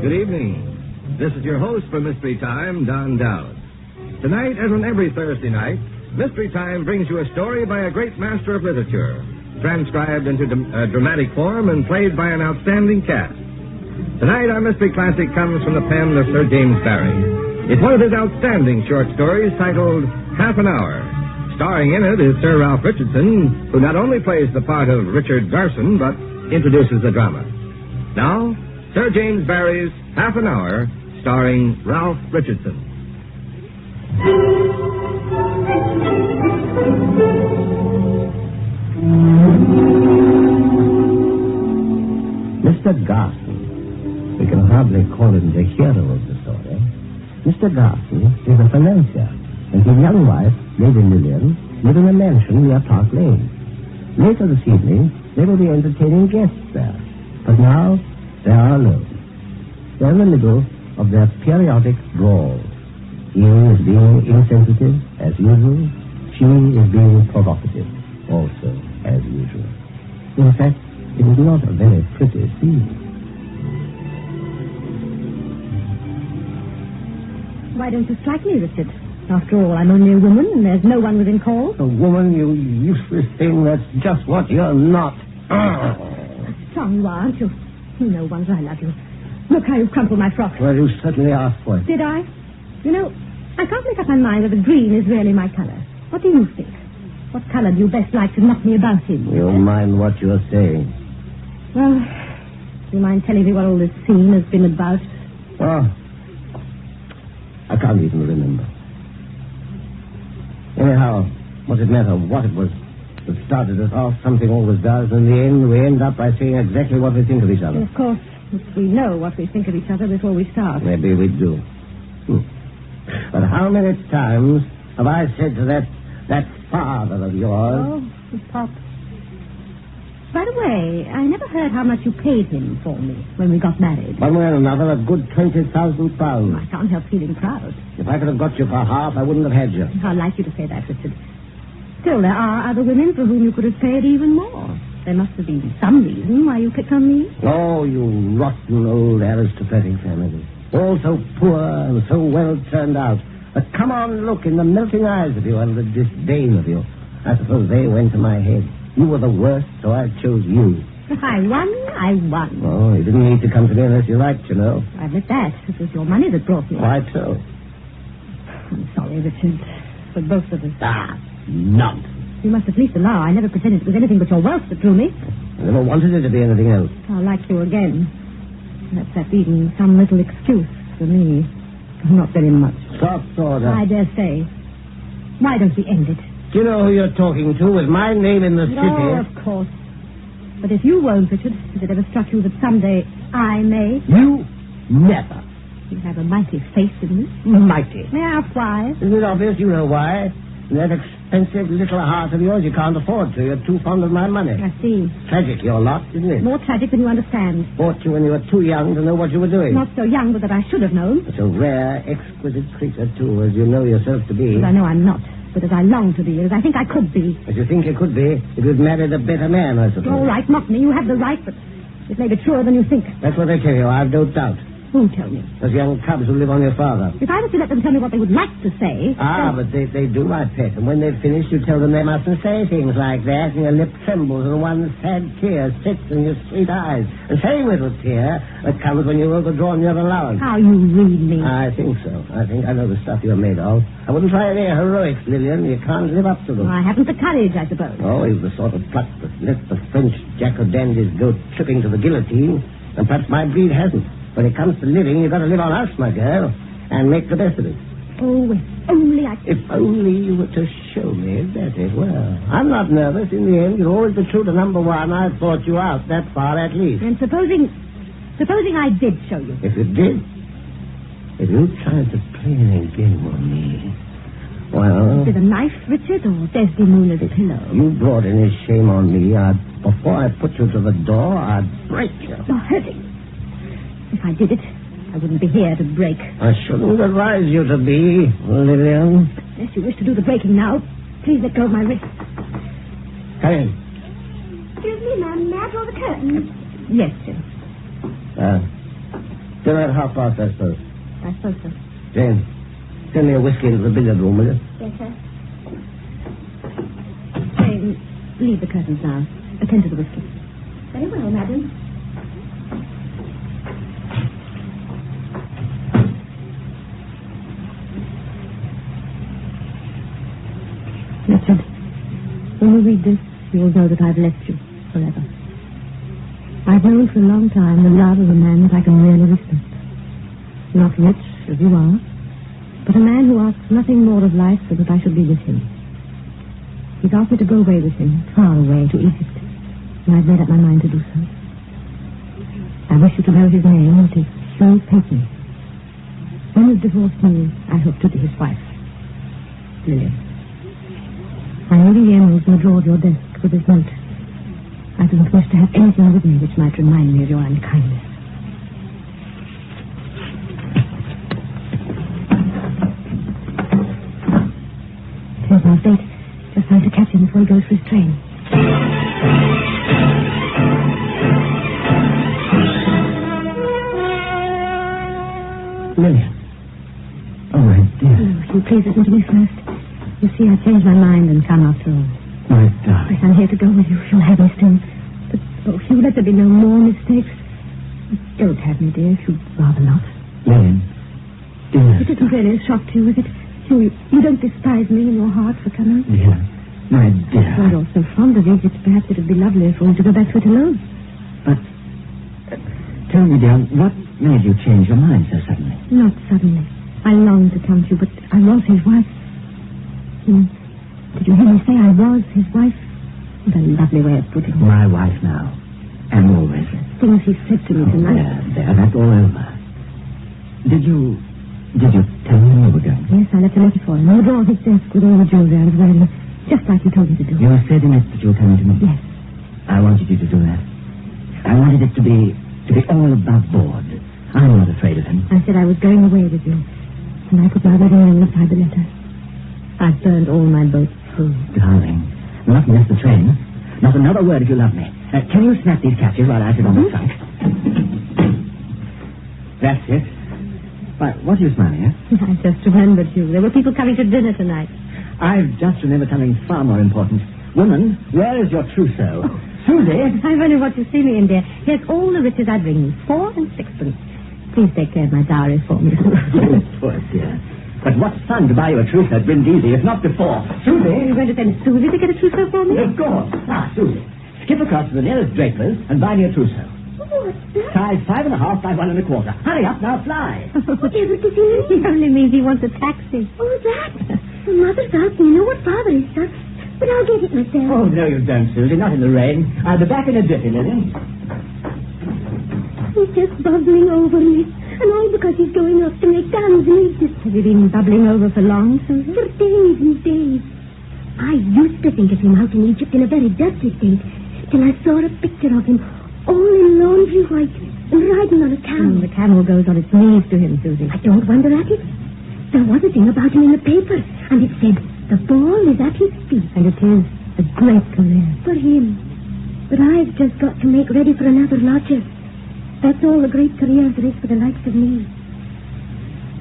Good evening. This is your host for Mystery Time, Don Dowd. Tonight, as on every Thursday night, Mystery Time brings you a story by a great master of literature, transcribed into dramatic form and played by an outstanding cast. Tonight, our mystery classic comes from the pen of Sir James Barrie. It's one of his outstanding short stories titled Half an Hour. Starring in it is Sir Ralph Richardson, who not only plays the part of Richard Garson, but introduces the drama. Now, Sir James Barrie's Half an Hour, starring Ralph Richardson. Mr. Garson, we can hardly call him the hero of the story. Mr. Garson is a financier, and his young wife, Lady Lillian, live in a mansion near Park Lane. Later this evening, they will be entertaining guests there. But now, they are alone. They're in the middle of their periodic brawl. He is being insensitive, as usual. She is being provocative, also, as usual. In fact, it is not a very pretty scene. Why don't you strike me, Richard? After all, I'm only a woman, and there's no one within call. A woman, you useless thing, that's just what you're not. Strong you are, aren't you? You know, Wonder, I love you. Look how you've crumpled my frock. Well, you certainly asked for it. Did I? You know, I can't make up my mind whether green is really my colour. What do you think? What colour do you best like to knock me about in? You mind what you're saying? Well, do you mind telling me what all this scene has been about? Oh, I can't even remember. Anyhow, what it matter what it was that started us off, something always does. In the end, we end up by saying exactly what we think of each other. And of course, if we know what we think of each other before we start. Maybe we do. But how many times have I said to that father of yours... Oh, his pop. By the way, I never heard how much you paid him for me when we got married. One way or another, a good £20,000. I can't help feeling proud. If I could have got you for half, I wouldn't have had you. I'd like you to say that, Richard. Still, there are other women for whom you could have paid even more. There must have been some reason why you picked on me. Oh, you rotten old aristocratic family. All so poor and so well turned out. A come-on look in the melting eyes of you and the disdain of you. I suppose they went to my head. You were the worst, so I chose you. I won. Oh, you didn't need to come to me unless you liked, you know. I admit that. It was your money that brought me. Why so? I'm sorry, Richard. For both of us. Nonsense. You must at least allow I never pretended it was anything but your wealth that drew me. I never wanted it to be anything else. I'll like you again. Perhaps that's even some little excuse for me. Not very much. Soft order. I dare say. Why don't we end it? Do you know who you're talking to with my name in the city? No, of course. But if you won't, Richard, has it ever struck you that someday I may? You never. You have a mighty faith in me. Mighty. May I ask why? Isn't it obvious? You know why. That expensive little heart of yours, you can't afford to. You're too fond of my money. I see. Tragic, your lot, isn't it? More tragic than you understand. Bought you when you were too young to know what you were doing. Not so young, but that I should have known. Such a rare, exquisite creature, too, as you know yourself to be. As I know I'm not, but as I long to be, as I think I could be. As you think you could be, if you'd married a better man, I suppose. All right, not me. You have the right, but it may be truer than you think. That's what they tell you, I've no doubt. Who tell me? Those young cubs who live on your father. If I were to let them tell me what they would like to say... But they do, my pet. And when they've finished, you tell them they mustn't say things like that, and your lip trembles, and one sad tear sits in your sweet eyes. The same little tear that comes when you've overdrawn your allowance. How you read me. I think so. I know the stuff you're made of. I wouldn't try any heroics, Lillian. You can't live up to them. Well, I haven't the courage, I suppose. Oh, you've the sort of pluck that lets the French jack-o'-dandies go tripping to the guillotine, and perhaps my breed hasn't. When it comes to living, you've got to live on us, my girl, and make the best of it. Oh, if only I... If only you were to show me that it were. I'm not nervous. In the end, you'll always be true to number one. I've thought you out that far, at least. And supposing I did show you. If you did, if you tried to play any game on me, well... Is it a knife, Richard, or Desdemona's pillow? You brought any shame on me, before I put you to the door, I'd break you. You're hurting. If I did it, I wouldn't be here to break. I shouldn't advise you to be, Lillian. Unless you wish to do the breaking now, please let go of my wrist. Come in. Excuse me, ma'am. May I draw the curtains? Yes, Jim. Dinner at 1:30, I suppose. I suppose so. James, send me a whiskey into the billiard room, will you? Yes, sir. Jane, leave the curtains now. Attend to the whiskey. Very well, madam. Richard, when you read this, you will know that I've left you forever. I've known for a long time the love of a man that I can really respect. Not rich, as you are, but a man who asks nothing more of life than that I should be with him. He's asked me to go away with him, far away, to Egypt, and I've made up my mind to do so. I wish you to know his name. It is Sir Peyton. When you've divorced me, I hope to be his wife. Lillian. I know the emeralds in the drawer of your desk with this note. I didn't wish to have anything with me which might remind me of your unkindness. Here's my date. Just trying to catch him before he goes for his train. Lillian. Oh, my dear. Oh, if you please listen to me first. You see, I changed my mind and come after all. My darling. Yes, I'm here to go with you. You'll have me still. But, oh, Hugh, let there be no more mistakes. Don't have me, dear, if you'd rather not. Lillian. Dear. It isn't really a shock to you, is it? Hugh, you don't despise me in your heart for coming? Dear. My dear. Well, you're so fond of Egypt, perhaps it would be lovelier for you to go back to it alone. But, tell me, dear, what made you change your mind so suddenly? Not suddenly. I longed to come to you, but I was his wife. Did you hear me say I was his wife? What a lovely way of putting it. My wife now. And always. Things he said to me tonight. There, that's all over. Did you tell him you were going? Yes, I left a letter for him. On the drawer of his desk with all the jewelry I was wearing. Just like he told me to do. You said in it that you were coming to me? Yes. I wanted you to do that. I wanted it to be all above board. I'm not afraid of him. I said I was going away with you. And I put my wedding ring inside the letter. I've burned all my boats through. Darling, not miss the train. Not another word if you love me. Can you snap these catches while I sit on the trunk? That's it. Why, what are you smiling at? I just remembered you. There were people coming to dinner tonight. I've just remembered something far more important. Woman, where is your trousseau? Susie! I've only what you see me in, dear. Here's all the riches I bring you. 4 and 6pence. Please take care of my dowry for me. Oh, poor dear. But what fun to buy you a trousseau at Brindisi, if not before. Susie! Are you going to send Susie to get a trousseau for me? Of course. Susie, skip across to the nearest draper's and buy me a trousseau. What's that? Size 5.5 by 1 1/4. Hurry up, now fly. Whatever does he mean? He only means he wants a taxi. Oh, that? Well, Mother's asked me. You know what Father is, son. But I'll get it myself. Oh, no, you don't, Susie. Not in the rain. I'll be back in a jiffy, Lillian. He's just bubbling over me. And all because he's going off to make diamonds in Egypt. Have you been bubbling over for long, Susan? For days and days. I used to think of him out in Egypt in a very dirty state, till I saw a picture of him all in laundry white and riding on a camel. The camel goes on its knees to him, Susie. I don't wonder at it. There was a thing about him in the paper, and it said, the ball is at his feet. And it is a great career. For him. But I've just got to make ready for another lodger. That's all the great career there is for the likes of me.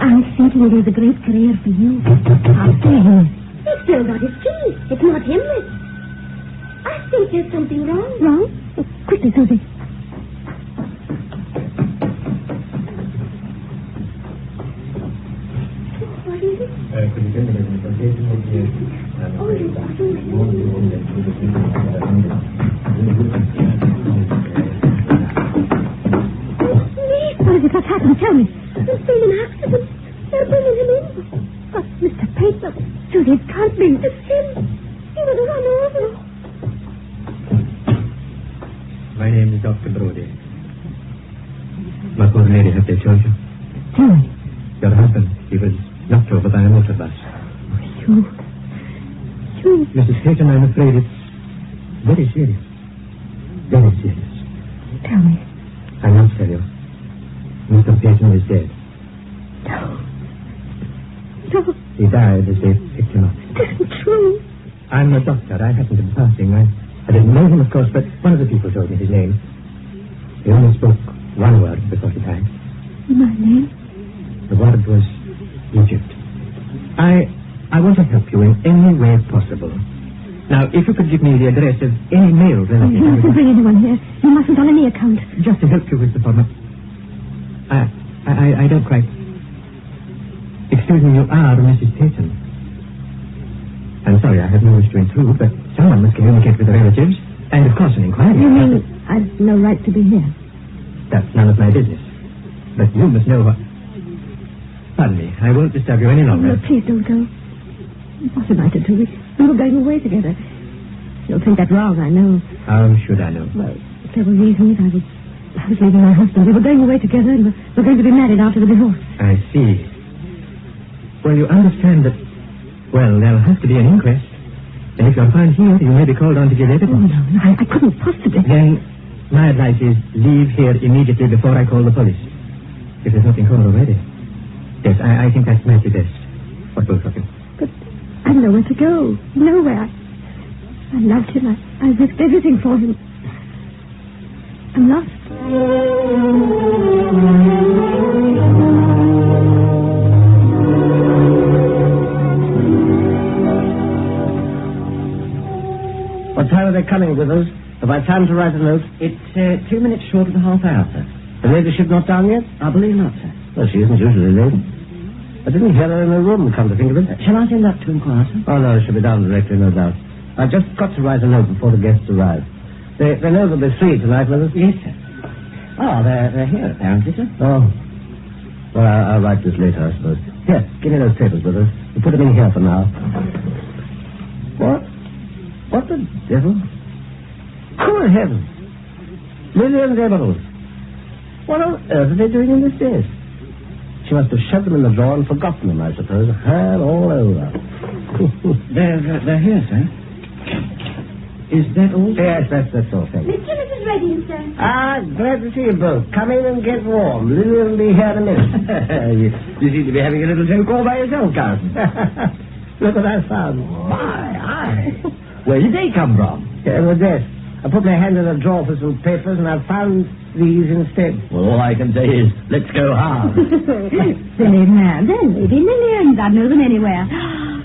I'm thinking there's a great career for you. After him. He's still got his keys. It's not him that... I think there's something wrong. Wrong? Oh, quickly, Susie. What is it? Could you tell me the consultation with the... Oh, yes, I What is it? What's happened? Tell me. There's been an accident. They're bringing him in. But, Mr. Peyton, Susie, it can't be. It's him. He was run over. My name is Dr. Brody. My poor lady, have they told you? Tell me. Your husband, he was knocked over by a motor bus. You... Mrs. Peyton, I'm afraid it's very serious. Very serious. Tell me. I must tell you. Mr. Peyton is dead. No. He died as they picked him up. It isn't true. I'm a doctor. I happened to be passing. I didn't know him, of course, but one of the people told me his name. He only spoke one word before he died. My name? The word was Egypt. I want to help you in any way possible. Now, if you could give me the address of any male relative... You mustn't bring anyone here. You mustn't on any account. Just to help you with the problem. I don't quite... Excuse me, you are Mrs. Peyton. I'm sorry, I have no wish to intrude, but someone must communicate with the relatives, and of course an inquiry. You mean I've no right to be here? That's none of my business. But you must know what... Pardon me, I won't disturb you any longer. No, please don't go. What am I to do? We were going away together. You'll think that wrong, I know. How should I know? Well, there were reasons. I was leaving my husband. We were going away together, and we're going to be married after the divorce. I see. Well, you understand that... Well, there'll have to be an inquest. And if you're found here, you may be called on to give evidence. Oh, no, I couldn't possibly. Then my advice is leave here immediately before I call the police. If there's nothing called already. Yes, I think that might be best for both of you. But I've nowhere to go. Nowhere. I loved him. I risked everything for him. I'm lost. What time are they coming with us? Have I time to write a note? It's 2 minutes short of the half hour, sir. The ladyship not down yet? I believe not, sir. Well, she isn't usually late. I didn't hear her in her room, come to think of it. Shall I send up to inquire, sir? Oh, no, she'll be down directly, no doubt. I've just got to write a note before the guests arrive. They know they'll be free tonight, will they? Yes, sir. Oh, they're here, apparently, sir. Oh. Well, I'll write this later, I suppose. Here, give me those papers with us. We'll put them in here for now. What the devil? Good heavens. Millions emeralds. What on earth are they doing in this dish? She must have shoved them in the drawer and forgotten them, I suppose. Her all over. They're here, sir. Is that all? Yes, that's all, thank you. Mr. and Mrs. Redding, sir. Glad to see you both. Come in and get warm. Lily will be here in a minute. you seem to be having a little drink all by yourself, Carson. Look what I found. My. Where did they come from? In the desk. I put my hand in a drawer for some papers, and I found these instead. Well, all I can say is, let's go hard. Silly man. They're maybe millions. I'd know them anywhere.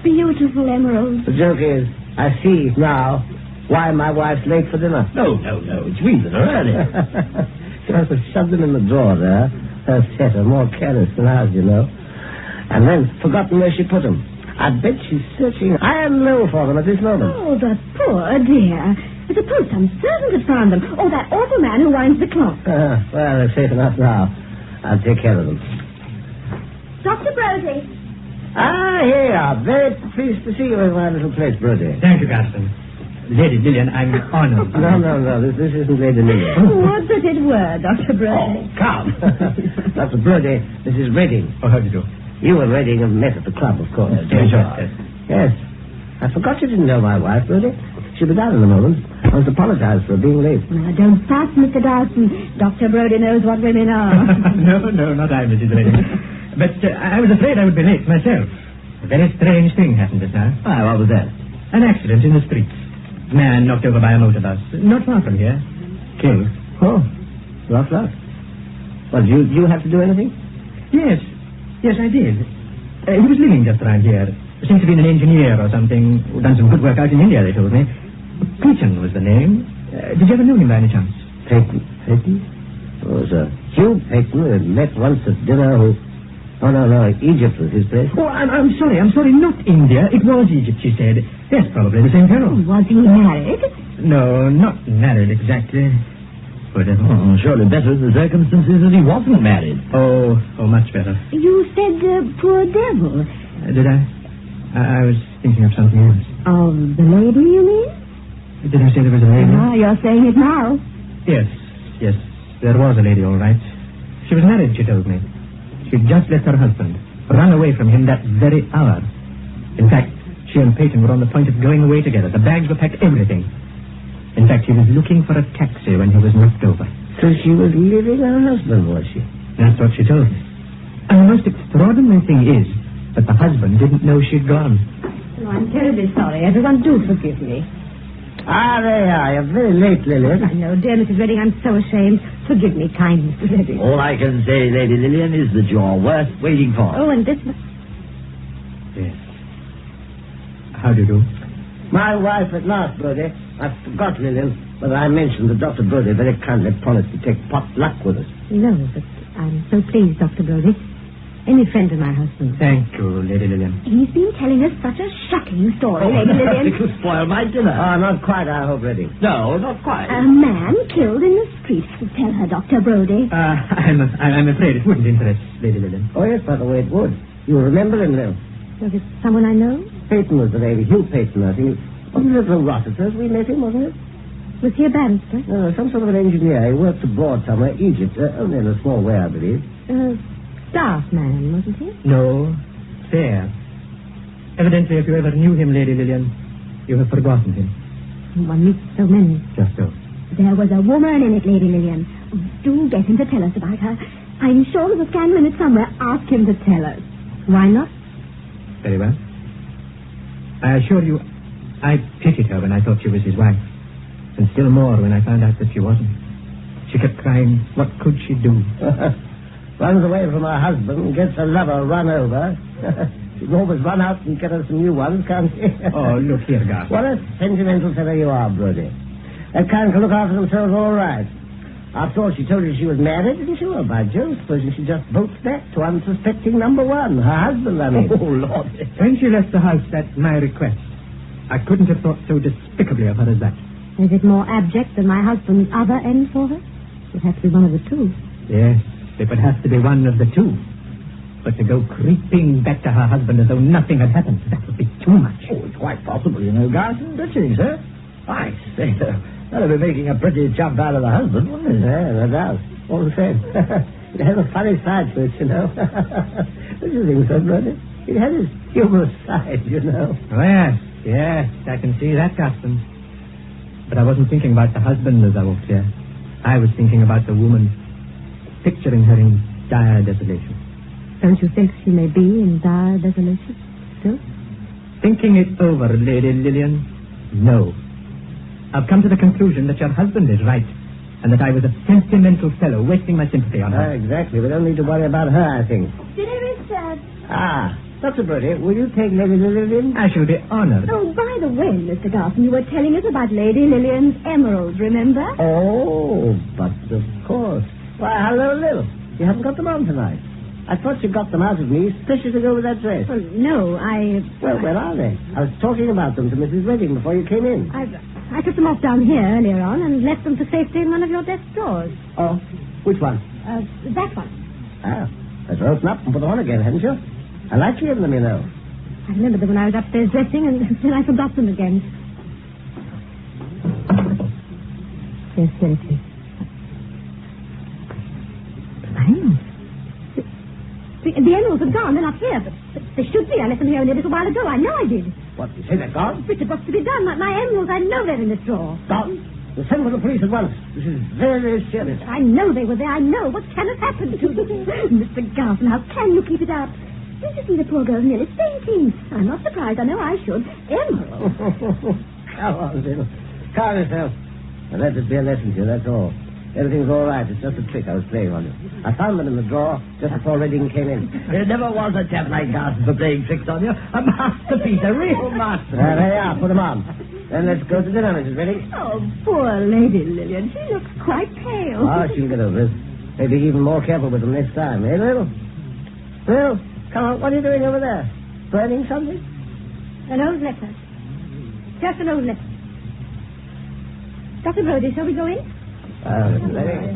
Beautiful emeralds. The joke is, I see now why my wife's late for dinner. No. It's we that are early. She must have shoved them in the drawer there. Her setter, more careless than ours, you know. And then forgotten where she put them. I bet she's searching high and low for them at this moment. Oh, the poor dear. Suppose some servant had found them. Or that awful man who winds the clock. Well, they're safe enough now. I'll take care of them. Dr. Brody. Here you are. Very pleased to see you in my little place, Brody. Thank you, Gaston. Lady Lillian, I'm honored. No. This isn't Lady Lillian. What does it were, Dr. Brody? Oh, come. Dr. Brody, this is Redding. Oh, how do you do? You and Redding have met at the club, of course. Yes. I forgot you didn't know my wife, Brody. She'll be down in a moment. I must apologize for being late. Now, don't fuss, Mr. Dawson. Dr. Brody knows what women are. No, not I, Mrs. Redding. But I was afraid I would be late myself. A very strange thing happened just now. Why, what was that? An accident in the streets. Man knocked over by a motor bus. Not far from here. Killed. Oh, rough luck. Well, did you have to do anything? Yes, I did. He was living just around here. Seems to be an engineer or something. Done some good work out in India, they told me. Peyton was the name. Did you ever know him by any chance? Peyton? Oh, sir. Hugh Peyton, we met once at dinner. Oh, no, Egypt was his place. Oh, I'm sorry, not India. It was Egypt, she said. Yes, probably the same fellow. Was he married? No, not married exactly. Whatever. Oh, surely better in the circumstances that he wasn't married. Oh, much better. You said poor devil. Did I? I was thinking of something else. Of the lady, you mean? Did I say there was a lady? You're saying it now. Yes. There was a lady, all right. She was married, she told me. She'd just left her husband, run away from him that very hour. In fact, she and Peyton were on the point of going away together. The bags were packed, everything. In fact, he was looking for a taxi when he was knocked over. So she was leaving her husband, was she? That's what she told me. And the most extraordinary thing is that the husband didn't know she'd gone. Oh, I'm terribly sorry. Everyone, do forgive me. Ah, there you are. You're very late, Lillian. I know, dear Mrs. Redding, I'm so ashamed. Forgive me, kind Mr. Redding. All I can say, Lady Lillian, is that you're worth waiting for. Oh, and this... Yes. How do you do? My wife at last, Brody. I forgot, Lillian, but I mentioned that Dr. Brody very kindly promised to take pot luck with us. No, but I'm so pleased, Dr. Brody. Any friend of my husband. Thank you, Lady Lillian. He's been telling us such a shocking story, Lady Lillian. It'll spoil my dinner. Oh, not quite, I hope, Redding. No, not quite. A man killed in the street. Tell her, Dr. Brody. I'm afraid it wouldn't interest Lady Lillian. Oh, yes, by the way, it would. You remember him, Lil? Was it someone I know? Peyton was the name. Hugh Peyton, I think. Wasn't it the Rossiters we met him, wasn't it? Was he a barrister? No, some sort of an engineer. He worked abroad somewhere, Egypt. Only in a small way, I believe. Staff man, wasn't he? No, fair. Evidently, if you ever knew him, Lady Lillian, you have forgotten him. One meets so many. Just so. There was a woman in it, Lady Lillian. Do get him to tell us about her. I'm sure there's a scandal in it somewhere. Ask him to tell us. Why not? Very well. I assure you, I pitied her when I thought she was his wife. And still more when I found out that she wasn't. She kept crying, what could she do? Runs away from her husband and gets her lover run over. She can always run out and get her some new ones, can't she? Oh, look here, Garth. What a sentimental fellow you are, Brody. That kind can look after themselves all right. After all, she told you she was married, didn't she? Well, by Jove, supposing she just bolts back to unsuspecting number one. Her husband, I mean. Oh, Lord. When she left the house at my request, I couldn't have thought so despicably of her as that. Is it more abject than my husband's other end for her? It has to be one of the two. Yes, it would have to be one of the two. But to go creeping back to her husband as though nothing had happened, that would be too much. Oh, it's quite possible, you know, Garth. Don't you think, sir? I say, that'll be making a pretty jump out of the husband, wouldn't it? Yeah, no doubt. All the same. It has a funny side to it, you know. Don't you think so, Brody? It has its humorous side, you know. Oh, yes, I can see that, Gaston. But I wasn't thinking about the husband as I walked here. I was thinking about the woman, picturing her in dire desolation. Don't you think she may be in dire desolation still? Thinking it over, Lady Lillian, no. I've come to the conclusion that your husband is right, and that I was a sentimental fellow wasting my sympathy on her. Exactly. We don't need to worry about her, I think. Dinner is served. Dr. Brody, will you take Lady Lillian? I shall be honored. Oh, by the way, Mr. Garson, you were telling us about Lady Lillian's emeralds, remember? Oh, but of course. Why, hello, Lil. You haven't got them on tonight. I thought you got them out of me, especially to go with that dress. Well, no, Well, where are they? I was talking about them to Mrs. Redding before you came in. I took them off down here earlier on and left them for safety in one of your desk drawers. Oh, which one? That one. Let's open up and put them on again, haven't you? I like you in them, you know. I remembered them when I was upstairs dressing, and then I forgot them again. Yes, here it is. Emeralds. The emeralds are gone. They're not here, but they should be. I left them here only a little while ago. I know I did. What, you say they're gone? Richard, what's to be done? My emeralds, I know they're in this drawer. Gone? We'll send for the police at once. This is very, very serious. I know they were there. I know. What can have happened to them? Mr. Garson, how can you keep it up? Did you see the poor girl nearly fainting? I'm not surprised. I know I should. Emerald. Come on, Bill. Calm yourself. And let this be a lesson to you, that's all. Everything's all right. It's just a trick I was playing on you. I found them in the drawer just before Redding came in. There never was a chap like Garth for playing tricks on you. A masterpiece, a real masterpiece. There you are. Put them on. Then let's go to dinner, Mrs. Redding. Oh, poor Lady Lillian. She looks quite pale. Oh, she'll get over it. Maybe even more careful with them next time, eh, Lil? Lil, come on. What are you doing over there? Burning something? An old letter. Just an old letter. Dr. Brody, shall we go in? Ready?